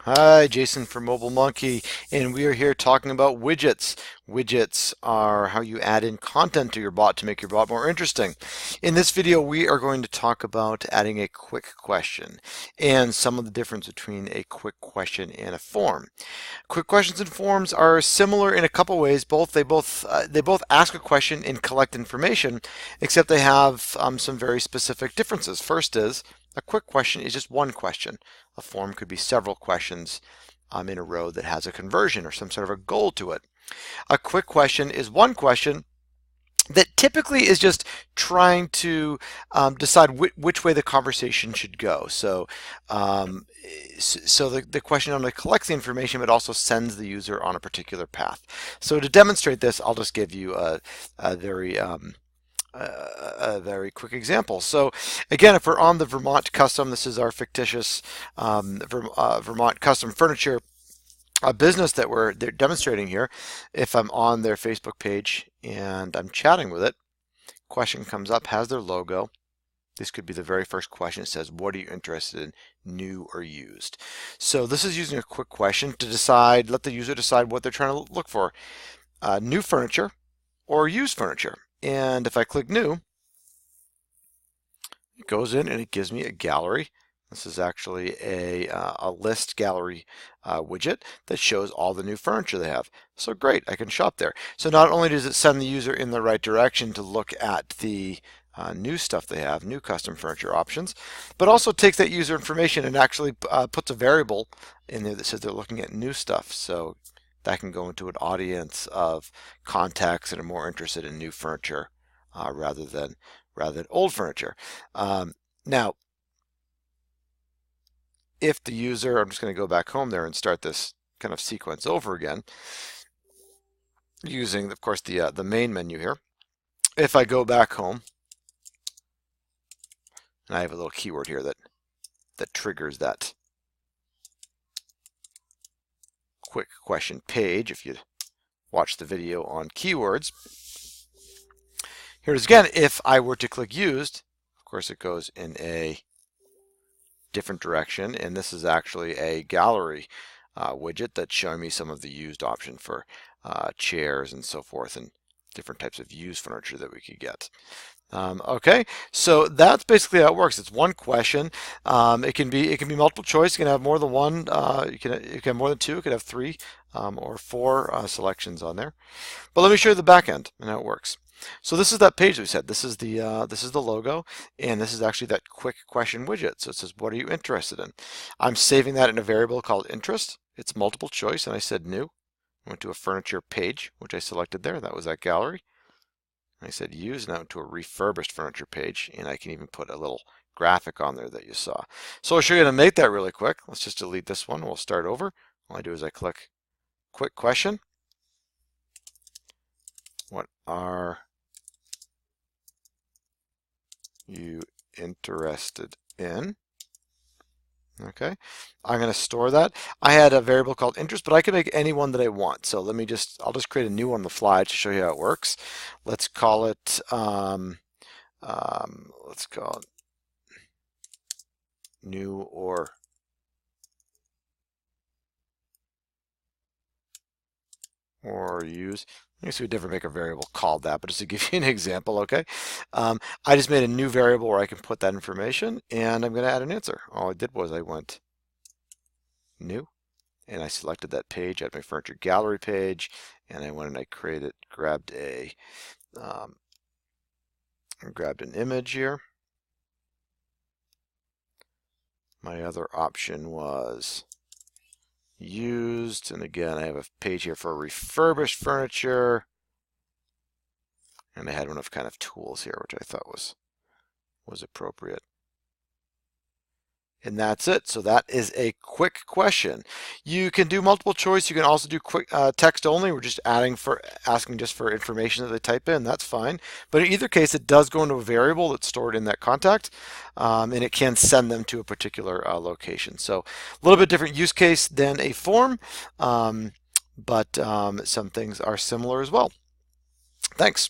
Hi, Jason from MobileMonkey, and we are here talking about widgets. Widgets are how you add in content to your bot to make your bot more interesting. In this video, we are going to talk about adding a quick question and some of the difference between a quick question and a form. Quick questions and forms are similar in a couple ways. They both ask a question and collect information, except they have some very specific differences. First is a quick question is just one question. A form could be several questions in a row that has a conversion or some sort of a goal to it. A quick question is one question that typically is just trying to decide which way the conversation should go. So the question not only collects the information, but also sends the user on a particular path. So to demonstrate this, I'll just give you a very quick example. So again, if we're on the Vermont custom, this is our fictitious Vermont custom furniture business that they're demonstrating here. If I'm on their Facebook page and I'm chatting with it, question comes up, has their logo. This could be the very first question. It says, what are you interested in, new or used? So this is using a quick question to decide, let the user decide what they're trying to look for, new furniture or used furniture. And if I click new, it goes in and it gives me a gallery. This is actually a list gallery widget that shows all the new furniture they have. So great, I can shop there. So not only does it send the user in the right direction to look at the new stuff they have, new custom furniture options, but also takes that user information and actually puts a variable in there that says they're looking at new stuff. So that can go into an audience of contacts that are more interested in new furniture rather than old furniture. Now, if the user, I'm just going to go back home there and start this kind of sequence over again, using, of course, the main menu here. If I go back home, and I have a little keyword here that triggers that quick question page. If you watch the video on keywords, here it is again. If I were to click used, of course, it goes in a different direction, and this is actually a gallery widget that's showing me some of the used option for chairs and so forth, and different types of used furniture that we could get. Okay, so that's basically how it works. It's one question. It can be multiple choice. You can have more than one. You can have more than two. You could have three or four selections on there. But let me show you the back end and how it works. So this is that page we said. This is the logo, and this is actually that quick question widget. So it says, what are you interested in? I'm saving that in a variable called interest. It's multiple choice, and I said new. I went to a furniture page, which I selected there. That was that gallery. I said use, and I went to a refurbished furniture page, and I can even put a little graphic on there that you saw. So I'll show you how to make that really quick. Let's just delete this one. We'll start over. All I do is I click quick question. What are you interested in? Okay, I'm going to store that. I had a variable called interest, but I can make any one that I want. So I'll just create a new one on the fly to show you how it works. Let's call it, new or use. I guess we'd never make a variable called that, but just to give you an example, okay? I just made a new variable where I can put that information, and I'm going to add an answer. All I did was I went new, and I selected that page at my furniture gallery page, and I went and I grabbed an image here. My other option was used, and again I have a page here for refurbished furniture, and I had one of kind of tools here which I thought was appropriate. And that's it. So that is a quick question. You can do multiple choice. You can also do quick text only. We're just asking just for information that they type in. That's fine. But in either case, it does go into a variable that's stored in that contact, and it can send them to a particular location. So a little bit different use case than a form, but some things are similar as well. Thanks.